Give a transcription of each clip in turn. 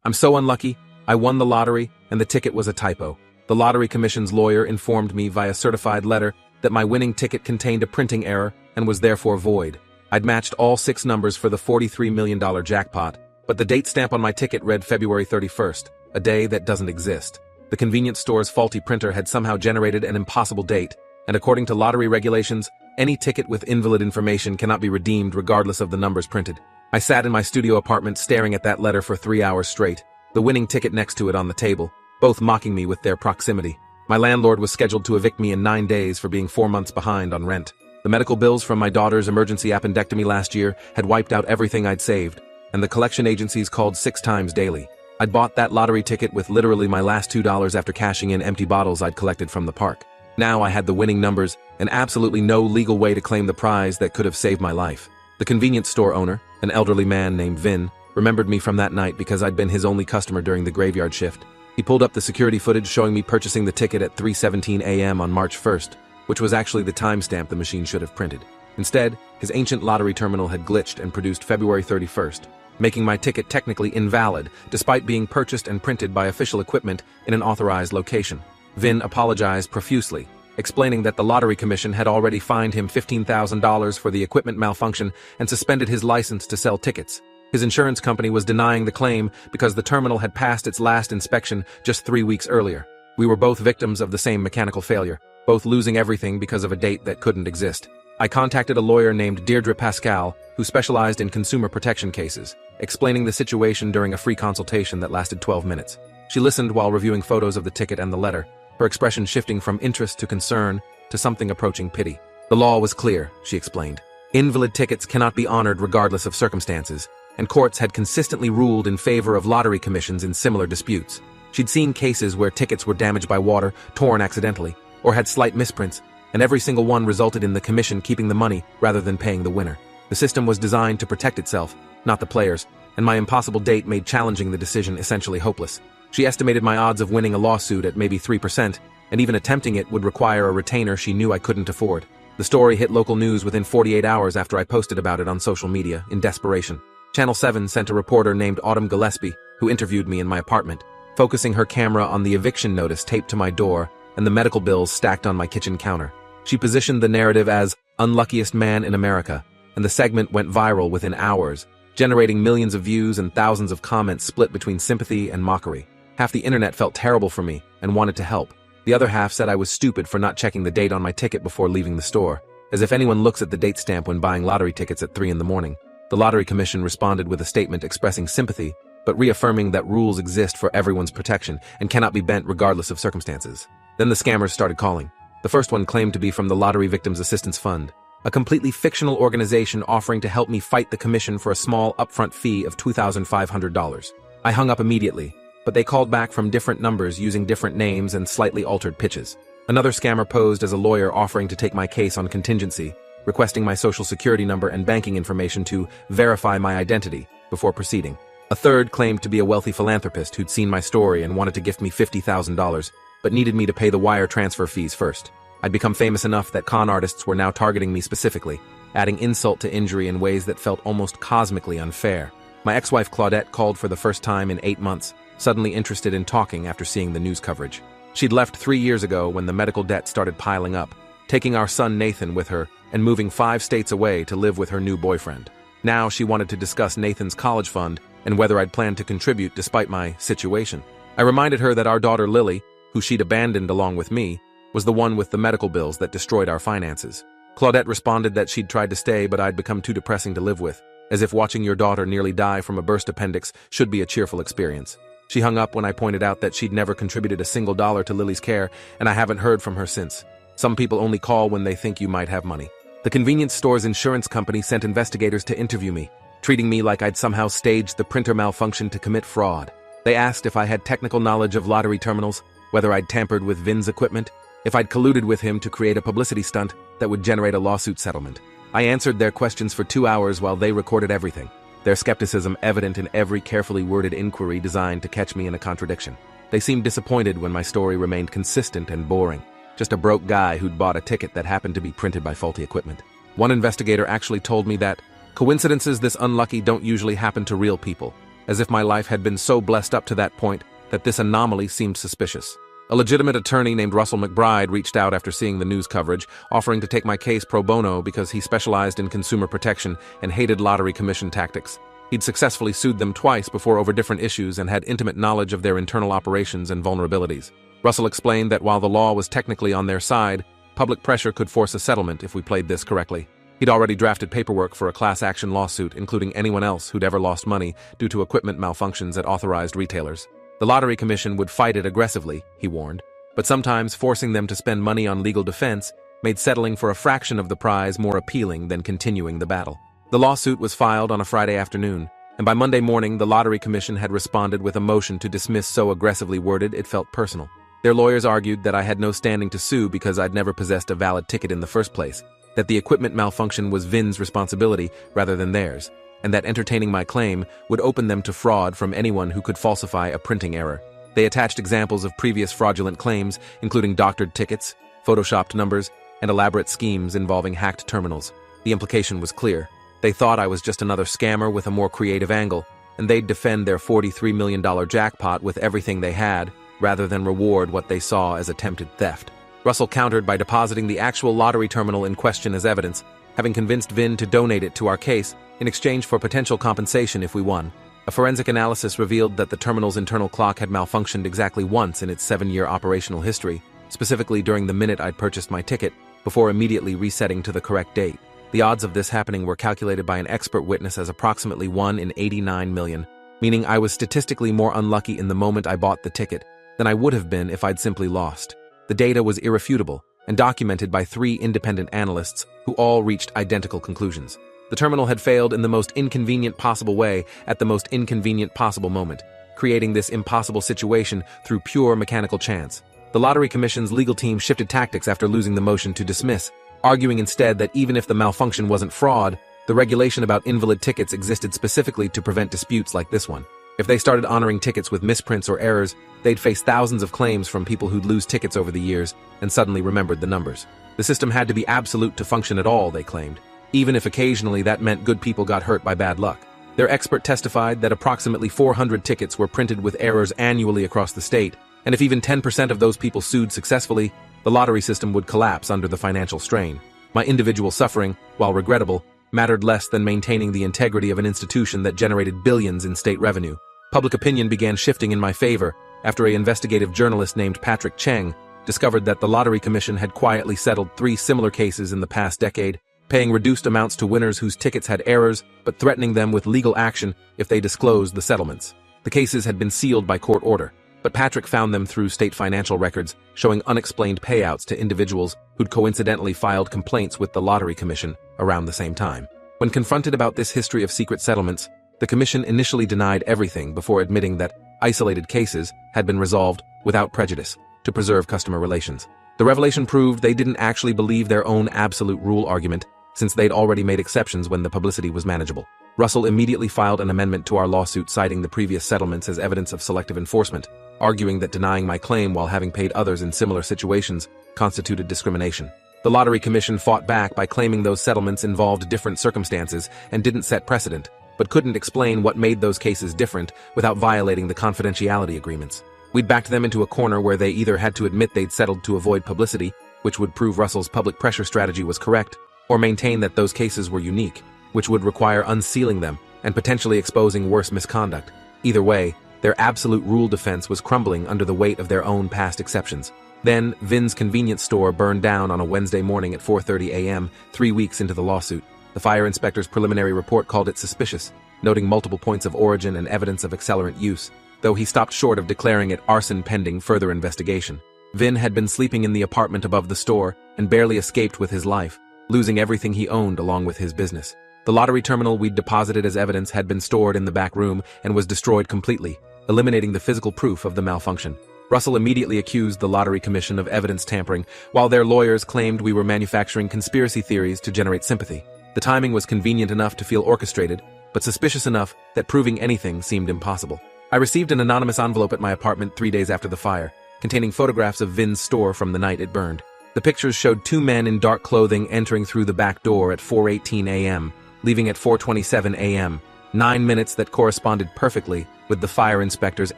I'm so unlucky. I won the lottery, and the ticket was a typo. The lottery commission's lawyer informed me via certified letter that my winning ticket contained a printing error and was therefore void. I'd matched all 6 numbers for the $43 million jackpot, but the date stamp on my ticket read February 31st, a day that doesn't exist. The convenience store's faulty printer had somehow generated an impossible date, and according to lottery regulations, any ticket with invalid information cannot be redeemed regardless of the numbers printed. I sat in my studio apartment staring at that letter for 3 hours straight, the winning ticket next to it on the table, both mocking me with their proximity. My landlord was scheduled to evict me in 9 days for being 4 months behind on rent. The medical bills from my daughter's emergency appendectomy last year had wiped out everything I'd saved, and the collection agencies called 6 times daily. I'd bought that lottery ticket with literally my last $2 after cashing in empty bottles I'd collected from the park. Now I had the winning numbers and absolutely no legal way to claim the prize that could have saved my life. The convenience store owner, an elderly man named Vin, remembered me from that night because I'd been his only customer during the graveyard shift. He pulled up the security footage showing me purchasing the ticket at 3:17 a.m. on March 1st, which was actually the timestamp the machine should have printed. Instead, his ancient lottery terminal had glitched and produced February 31st, making my ticket technically invalid despite being purchased and printed by official equipment in an authorized location. Vin apologized profusely, explaining that the lottery commission had already fined him $15,000 for the equipment malfunction and suspended his license to sell tickets. His insurance company was denying the claim because the terminal had passed its last inspection just 3 weeks earlier. We were both victims of the same mechanical failure, both losing everything because of a date that couldn't exist. I contacted a lawyer named Deirdre Pascal, who specialized in consumer protection cases, explaining the situation during a free consultation that lasted 12 minutes. She listened while reviewing photos of the ticket and the letter, her expression shifting from interest to concern to something approaching pity. The law was clear, she explained. Invalid tickets cannot be honored regardless of circumstances, and courts had consistently ruled in favor of lottery commissions in similar disputes. She'd seen cases where tickets were damaged by water, torn accidentally, or had slight misprints, and every single one resulted in the commission keeping the money rather than paying the winner. The system was designed to protect itself, not the players, and my impossible date made challenging the decision essentially hopeless. She estimated my odds of winning a lawsuit at maybe 3%, and even attempting it would require a retainer she knew I couldn't afford. The story hit local news within 48 hours after I posted about it on social media, in desperation. Channel 7 sent a reporter named Autumn Gillespie, who interviewed me in my apartment, focusing her camera on the eviction notice taped to my door and the medical bills stacked on my kitchen counter. She positioned the narrative as "Unluckiest Man in America," and the segment went viral within hours, generating millions of views and thousands of comments split between sympathy and mockery. Half the internet felt terrible for me and wanted to help. The other half said I was stupid for not checking the date on my ticket before leaving the store, as if anyone looks at the date stamp when buying lottery tickets at 3 in the morning. The Lottery Commission responded with a statement expressing sympathy, but reaffirming that rules exist for everyone's protection and cannot be bent regardless of circumstances. Then the scammers started calling. The first one claimed to be from the Lottery Victims Assistance Fund, a completely fictional organization offering to help me fight the commission for a small upfront fee of $2,500. I hung up immediately, but they called back from different numbers using different names and slightly altered pitches. Another scammer posed as a lawyer offering to take my case on contingency, requesting my social security number and banking information to verify my identity before proceeding. A third claimed to be a wealthy philanthropist who'd seen my story and wanted to gift me $50,000, but needed me to pay the wire transfer fees first. I'd become famous enough that con artists were now targeting me specifically, adding insult to injury in ways that felt almost cosmically unfair. My ex-wife Claudette called for the first time in 8 months, suddenly interested in talking after seeing the news coverage. She'd left 3 years ago when the medical debt started piling up, taking our son Nathan with her and moving 5 states away to live with her new boyfriend. Now she wanted to discuss Nathan's college fund and whether I'd planned to contribute despite my situation. I reminded her that our daughter Lily, who she'd abandoned along with me, was the one with the medical bills that destroyed our finances. Claudette responded that she'd tried to stay but I'd become too depressing to live with, as if watching your daughter nearly die from a burst appendix should be a cheerful experience. She hung up when I pointed out that she'd never contributed a single dollar to Lily's care, and I haven't heard from her since. Some people only call when they think you might have money. The convenience store's insurance company sent investigators to interview me, treating me like I'd somehow staged the printer malfunction to commit fraud. They asked if I had technical knowledge of lottery terminals, whether I'd tampered with Vin's equipment, if I'd colluded with him to create a publicity stunt that would generate a lawsuit settlement. I answered their questions for 2 hours while they recorded everything, their skepticism evident in every carefully worded inquiry designed to catch me in a contradiction. They seemed disappointed when my story remained consistent and boring, just a broke guy who'd bought a ticket that happened to be printed by faulty equipment. One investigator actually told me that coincidences this unlucky don't usually happen to real people. as if my life had been so blessed up to that point that this anomaly seemed suspicious. A legitimate attorney named Russell McBride reached out after seeing the news coverage, offering to take my case pro bono because he specialized in consumer protection and hated lottery commission tactics. He'd successfully sued them twice before over different issues and had intimate knowledge of their internal operations and vulnerabilities. Russell explained that while the law was technically on their side, public pressure could force a settlement if we played this correctly. He'd already drafted paperwork for a class action lawsuit, including anyone else who'd ever lost money due to equipment malfunctions at authorized retailers. The Lottery Commission would fight it aggressively, he warned, but sometimes forcing them to spend money on legal defense made settling for a fraction of the prize more appealing than continuing the battle. The lawsuit was filed on a Friday afternoon, and by Monday morning the Lottery Commission had responded with a motion to dismiss so aggressively worded it felt personal. Their lawyers argued that I had no standing to sue because I'd never possessed a valid ticket in the first place, that the equipment malfunction was VIN's responsibility rather than theirs, and that entertaining my claim would open them to fraud from anyone who could falsify a printing error. They attached examples of previous fraudulent claims, including doctored tickets, photoshopped numbers, and elaborate schemes involving hacked terminals. The implication was clear. They thought I was just another scammer with a more creative angle, and they'd defend their $43 million jackpot with everything they had, rather than reward what they saw as attempted theft. Russell countered by depositing the actual lottery terminal in question as evidence, having convinced VIN to donate it to our case in exchange for potential compensation if we won. A forensic analysis revealed that the terminal's internal clock had malfunctioned exactly once in its 7-year operational history, specifically during the minute I'd purchased my ticket, before immediately resetting to the correct date. The odds of this happening were calculated by an expert witness as approximately 1 in 89 million, meaning I was statistically more unlucky in the moment I bought the ticket than I would have been if I'd simply lost. The data was irrefutable and documented by 3 independent analysts who all reached identical conclusions. The terminal had failed in the most inconvenient possible way at the most inconvenient possible moment, creating this impossible situation through pure mechanical chance. The Lottery Commission's legal team shifted tactics after losing the motion to dismiss, arguing instead that even if the malfunction wasn't fraud, the regulation about invalid tickets existed specifically to prevent disputes like this one. If they started honoring tickets with misprints or errors, they'd face thousands of claims from people who'd lose tickets over the years and suddenly remembered the numbers. The system had to be absolute to function at all, they claimed, even if occasionally that meant good people got hurt by bad luck. Their expert testified that approximately 400 tickets were printed with errors annually across the state, and if even 10% of those people sued successfully, the lottery system would collapse under the financial strain. My individual suffering, while regrettable, mattered less than maintaining the integrity of an institution that generated billions in state revenue. Public opinion began shifting in my favor after an investigative journalist named Patrick Cheng discovered that the Lottery Commission had quietly settled 3 similar cases in the past decade, paying reduced amounts to winners whose tickets had errors, but threatening them with legal action if they disclosed the settlements. The cases had been sealed by court order, but Patrick found them through state financial records showing unexplained payouts to individuals who'd coincidentally filed complaints with the Lottery Commission around the same time. When confronted about this history of secret settlements, the Commission initially denied everything before admitting that isolated cases had been resolved without prejudice to preserve customer relations. The revelation proved they didn't actually believe their own absolute rule argument, since they'd already made exceptions when the publicity was manageable. Russell immediately filed an amendment to our lawsuit citing the previous settlements as evidence of selective enforcement, arguing that denying my claim while having paid others in similar situations constituted discrimination. The Lottery Commission fought back by claiming those settlements involved different circumstances and didn't set precedent, but couldn't explain what made those cases different without violating the confidentiality agreements. We'd backed them into a corner where they either had to admit they'd settled to avoid publicity, which would prove Russell's public pressure strategy was correct, or maintain that those cases were unique, which would require unsealing them and potentially exposing worse misconduct. Either way, their absolute rule defense was crumbling under the weight of their own past exceptions. Then, Vin's convenience store burned down on a Wednesday morning at 4:30 a.m., 3 weeks into the lawsuit. The fire inspector's preliminary report called it suspicious, noting multiple points of origin and evidence of accelerant use, though he stopped short of declaring it arson pending further investigation. Vin had been sleeping in the apartment above the store and barely escaped with his life, losing everything he owned along with his business. The lottery terminal we'd deposited as evidence had been stored in the back room and was destroyed completely, eliminating the physical proof of the malfunction. Russell immediately accused the Lottery Commission of evidence tampering, while their lawyers claimed we were manufacturing conspiracy theories to generate sympathy. The timing was convenient enough to feel orchestrated, but suspicious enough that proving anything seemed impossible. I received an anonymous envelope at my apartment 3 days after the fire, containing photographs of Vin's store from the night it burned. The pictures showed 2 men in dark clothing entering through the back door at 4:18 a.m., leaving at 4:27 a.m., 9 minutes that corresponded perfectly with the fire inspector's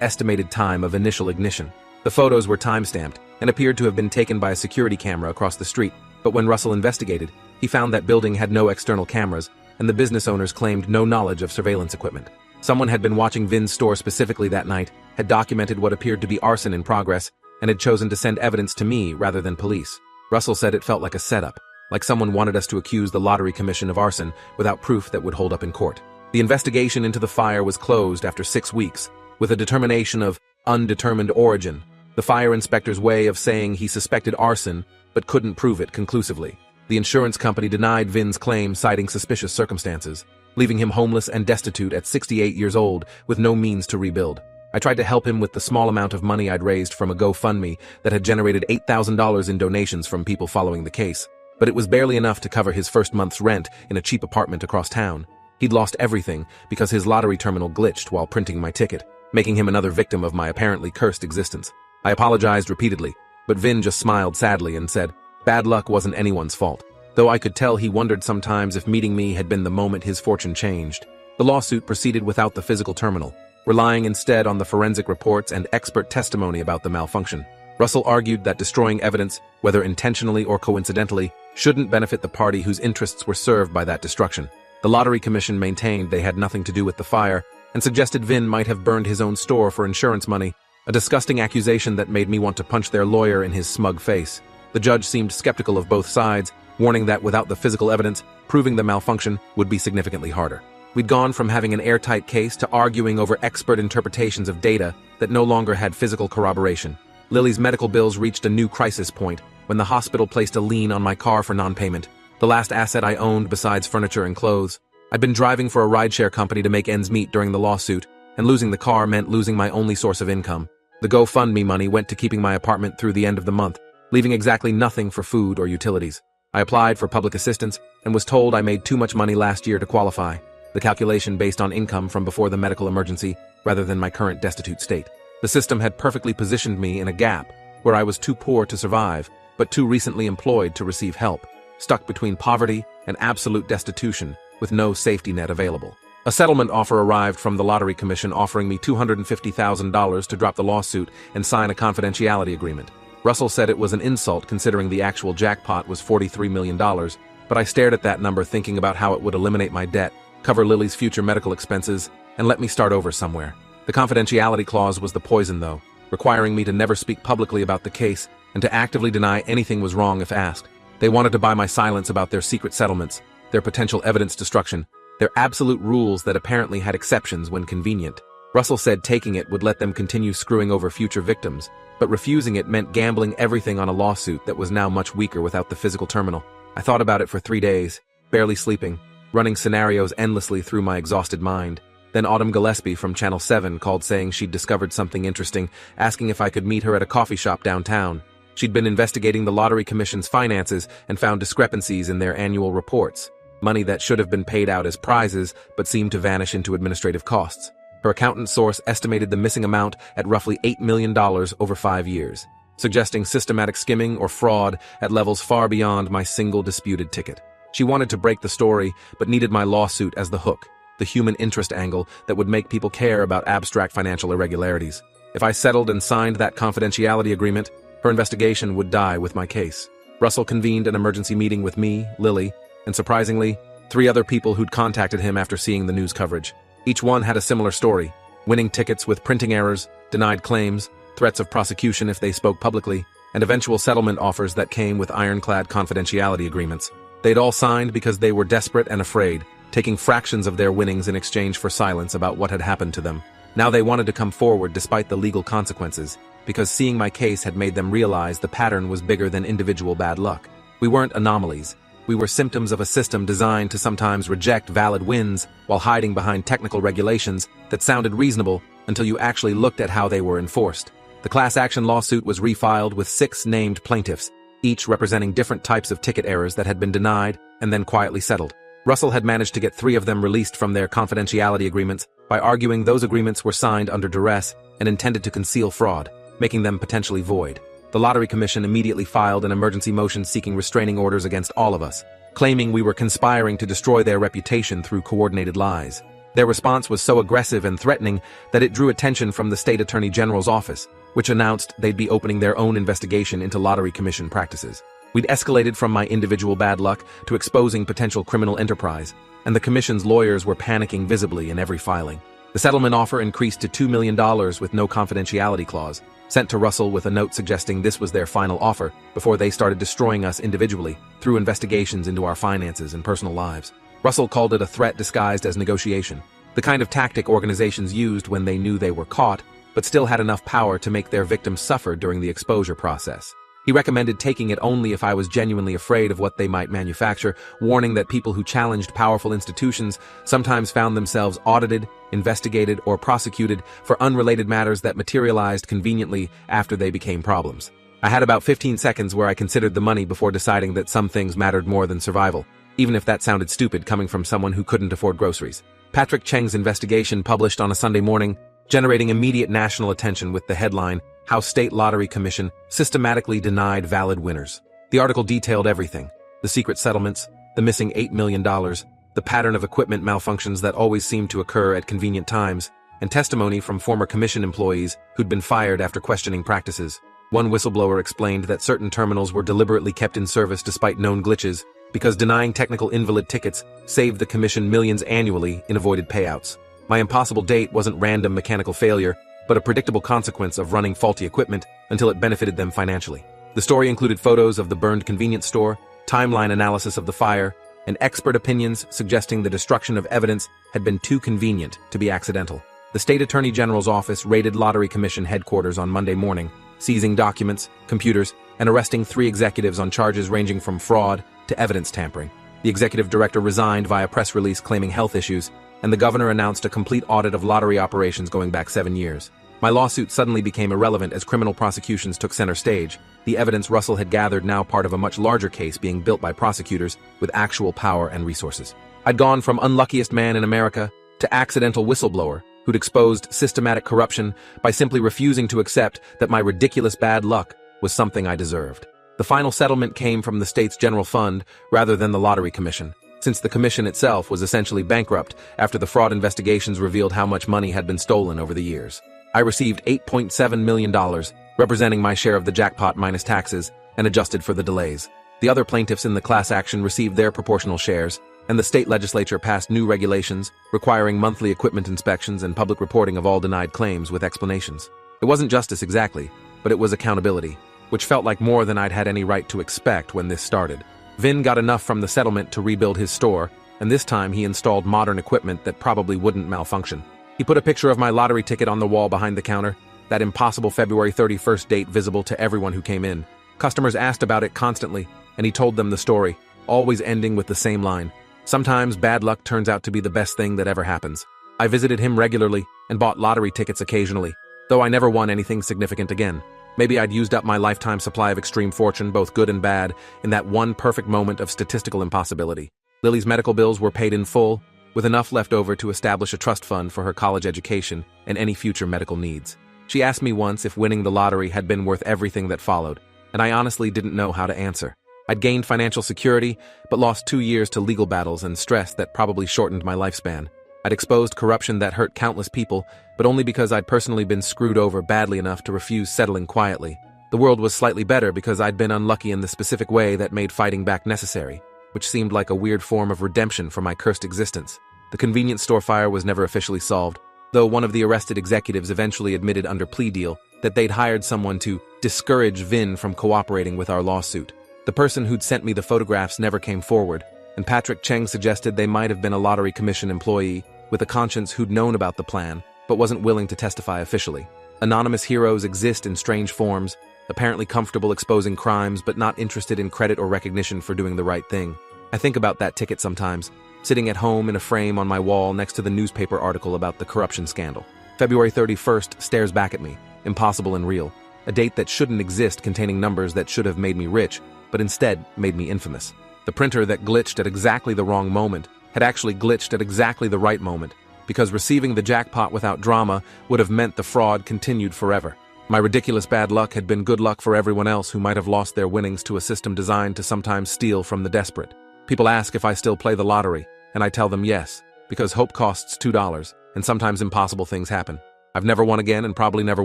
estimated time of initial ignition. The photos were time-stamped and appeared to have been taken by a security camera across the street, but when Russell investigated, he found that building had no external cameras, and the business owners claimed no knowledge of surveillance equipment. Someone had been watching Vin's store specifically that night, had documented what appeared to be arson in progress, and had chosen to send evidence to me rather than police. Russell said it felt like a setup, like someone wanted us to accuse the Lottery Commission of arson without proof that would hold up in court. The investigation into the fire was closed after 6 weeks, with a determination of undetermined origin, the fire inspector's way of saying he suspected arson but couldn't prove it conclusively. The insurance company denied Vin's claim, citing suspicious circumstances, leaving him homeless and destitute at 68 years old with no means to rebuild. I tried to help him with the small amount of money I'd raised from a GoFundMe that had generated $8,000 in donations from people following the case, but it was barely enough to cover his first month's rent in a cheap apartment across town. He'd lost everything because his lottery terminal glitched while printing my ticket, making him another victim of my apparently cursed existence. I apologized repeatedly, but Vin just smiled sadly and said, bad luck wasn't anyone's fault, though I could tell he wondered sometimes if meeting me had been the moment his fortune changed. The lawsuit proceeded without the physical terminal, relying instead on the forensic reports and expert testimony about the malfunction. Russell argued that destroying evidence, whether intentionally or coincidentally, shouldn't benefit the party whose interests were served by that destruction. The Lottery Commission maintained they had nothing to do with the fire and suggested Vin might have burned his own store for insurance money, a disgusting accusation that made me want to punch their lawyer in his smug face. The judge seemed skeptical of both sides, warning that without the physical evidence, proving the malfunction would be significantly harder. We'd gone from having an airtight case to arguing over expert interpretations of data that no longer had physical corroboration. Lily's medical bills reached a new crisis point when the hospital placed a lien on my car for non-payment, the last asset I owned besides furniture and clothes. I'd been driving for a rideshare company to make ends meet during the lawsuit, and losing the car meant losing my only source of income. The GoFundMe money went to keeping my apartment through the end of the month, leaving exactly nothing for food or utilities. I applied for public assistance and was told I made too much money last year to qualify, the calculation based on income from before the medical emergency rather than my current destitute state. The system had perfectly positioned me in a gap where I was too poor to survive, but too recently employed to receive help, stuck between poverty and absolute destitution with no safety net available. A settlement offer arrived from the Lottery Commission offering me $250,000 to drop the lawsuit and sign a confidentiality agreement. Russell said it was an insult considering the actual jackpot was $43 million, but I stared at that number thinking about how it would eliminate my debt, cover Lily's future medical expenses, and let me start over somewhere. The confidentiality clause was the poison, though, requiring me to never speak publicly about the case and to actively deny anything was wrong if asked. They wanted to buy my silence about their secret settlements, their potential evidence destruction, their absolute rules that apparently had exceptions when convenient. Russell said taking it would let them continue screwing over future victims, but refusing it meant gambling everything on a lawsuit that was now much weaker without the physical terminal. I thought about it for 3 days, barely sleeping, running scenarios endlessly through my exhausted mind. Then Autumn Gillespie from Channel 7 called saying she'd discovered something interesting, asking if I could meet her at a coffee shop downtown. She'd been investigating the Lottery Commission's finances and found discrepancies in their annual reports, money that should have been paid out as prizes but seemed to vanish into administrative costs. Her accountant source estimated the missing amount at roughly $8 million over 5 years, suggesting systematic skimming or fraud at levels far beyond my single disputed ticket. She wanted to break the story, but needed my lawsuit as the hook, the human interest angle that would make people care about abstract financial irregularities. If I settled and signed that confidentiality agreement, her investigation would die with my case. Russell convened an emergency meeting with me, Lily, and surprisingly, 3 other people who'd contacted him after seeing the news coverage. Each one had a similar story: winning tickets with printing errors, denied claims, threats of prosecution if they spoke publicly, and eventual settlement offers that came with ironclad confidentiality agreements. They'd all signed because they were desperate and afraid, taking fractions of their winnings in exchange for silence about what had happened to them. Now they wanted to come forward despite the legal consequences, because seeing my case had made them realize the pattern was bigger than individual bad luck. We weren't anomalies. We were symptoms of a system designed to sometimes reject valid wins while hiding behind technical regulations that sounded reasonable until you actually looked at how they were enforced. The class action lawsuit was refiled with 6 named plaintiffs, each representing different types of ticket errors that had been denied and then quietly settled. Russell had managed to get 3 of them released from their confidentiality agreements by arguing those agreements were signed under duress and intended to conceal fraud, making them potentially void. The Lottery Commission immediately filed an emergency motion seeking restraining orders against all of us, claiming we were conspiring to destroy their reputation through coordinated lies. Their response was so aggressive and threatening that it drew attention from the state attorney general's office, which announced they'd be opening their own investigation into lottery commission practices. We'd escalated from my individual bad luck to exposing potential criminal enterprise, and the commission's lawyers were panicking visibly in every filing. The settlement offer increased to $2 million with no confidentiality clause, sent to Russell with a note suggesting this was their final offer before they started destroying us individually through investigations into our finances and personal lives. Russell called it a threat disguised as negotiation, the kind of tactic organizations used when they knew they were caught, but still had enough power to make their victims suffer during the exposure process. He recommended taking it only if I was genuinely afraid of what they might manufacture, warning that people who challenged powerful institutions sometimes found themselves audited, investigated, or prosecuted for unrelated matters that materialized conveniently after they became problems. I had about 15 seconds where I considered the money before deciding that some things mattered more than survival, even if that sounded stupid coming from someone who couldn't afford groceries. Patrick Cheng's investigation, published on a Sunday morning, generating immediate national attention with the headline, "How State Lottery Commission Systematically Denied Valid Winners." The article detailed everything: the secret settlements, the missing $8 million, the pattern of equipment malfunctions that always seemed to occur at convenient times, and testimony from former commission employees who'd been fired after questioning practices. One whistleblower explained that certain terminals were deliberately kept in service despite known glitches, because denying technical invalid tickets saved the commission millions annually in avoided payouts. My impossible date wasn't random mechanical failure, but a predictable consequence of running faulty equipment until it benefited them financially. The story included photos of the burned convenience store, timeline analysis of the fire, and expert opinions suggesting the destruction of evidence had been too convenient to be accidental. The state attorney general's office raided Lottery Commission headquarters on Monday morning, seizing documents, computers, and arresting 3 executives on charges ranging from fraud to evidence tampering. The executive director resigned via press release claiming health issues, and the governor announced a complete audit of lottery operations going back 7 years. My lawsuit suddenly became irrelevant as criminal prosecutions took center stage, the evidence Russell had gathered now part of a much larger case being built by prosecutors with actual power and resources. I'd gone from unluckiest man in America to accidental whistleblower who'd exposed systematic corruption by simply refusing to accept that my ridiculous bad luck was something I deserved. The final settlement came from the state's general fund rather than the Lottery Commission, since the commission itself was essentially bankrupt after the fraud investigations revealed how much money had been stolen over the years. I received $8.7 million, representing my share of the jackpot minus taxes, and adjusted for the delays. The other plaintiffs in the class action received their proportional shares, and the state legislature passed new regulations requiring monthly equipment inspections and public reporting of all denied claims with explanations. It wasn't justice exactly, but it was accountability, which felt like more than I'd had any right to expect when this started. Vin got enough from the settlement to rebuild his store, and this time he installed modern equipment that probably wouldn't malfunction. He put a picture of my lottery ticket on the wall behind the counter, that impossible February 31st date visible to everyone who came in. Customers asked about it constantly, and he told them the story, always ending with the same line: "Sometimes bad luck turns out to be the best thing that ever happens." I visited him regularly and bought lottery tickets occasionally, though I never won anything significant again. Maybe I'd used up my lifetime supply of extreme fortune, both good and bad, in that one perfect moment of statistical impossibility. Lily's medical bills were paid in full, with enough left over to establish a trust fund for her college education and any future medical needs. She asked me once if winning the lottery had been worth everything that followed, and I honestly didn't know how to answer. I'd gained financial security, but lost 2 years to legal battles and stress that probably shortened my lifespan. I'd exposed corruption that hurt countless people, but only because I'd personally been screwed over badly enough to refuse settling quietly. The world was slightly better because I'd been unlucky in the specific way that made fighting back necessary, which seemed like a weird form of redemption for my cursed existence. The convenience store fire was never officially solved, though one of the arrested executives eventually admitted under plea deal that they'd hired someone to discourage Vin from cooperating with our lawsuit. The person who'd sent me the photographs never came forward, and Patrick Cheng suggested they might have been a Lottery Commission employee with a conscience who'd known about the plan, but wasn't willing to testify officially. Anonymous heroes exist in strange forms, apparently comfortable exposing crimes but not interested in credit or recognition for doing the right thing. I think about that ticket sometimes, sitting at home in a frame on my wall next to the newspaper article about the corruption scandal. February 31st stares back at me, impossible and real, a date that shouldn't exist containing numbers that should have made me rich, but instead made me infamous. The printer that glitched at exactly the wrong moment had actually glitched at exactly the right moment, because receiving the jackpot without drama would have meant the fraud continued forever. My ridiculous bad luck had been good luck for everyone else who might have lost their winnings to a system designed to sometimes steal from the desperate. People ask if I still play the lottery, and I tell them yes, because hope costs $2, and sometimes impossible things happen. I've never won again and probably never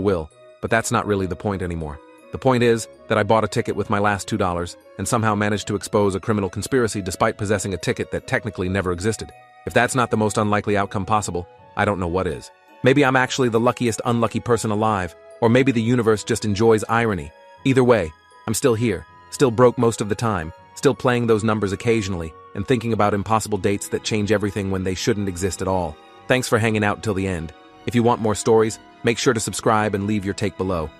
will, but that's not really the point anymore. The point is that I bought a ticket with my last $2 and somehow managed to expose a criminal conspiracy despite possessing a ticket that technically never existed. If that's not the most unlikely outcome possible, I don't know what is. Maybe I'm actually the luckiest unlucky person alive, or maybe the universe just enjoys irony. Either way, I'm still here, still broke most of the time, still playing those numbers occasionally, and thinking about impossible dates that change everything when they shouldn't exist at all. Thanks for hanging out till the end. If you want more stories, make sure to subscribe and leave your take below.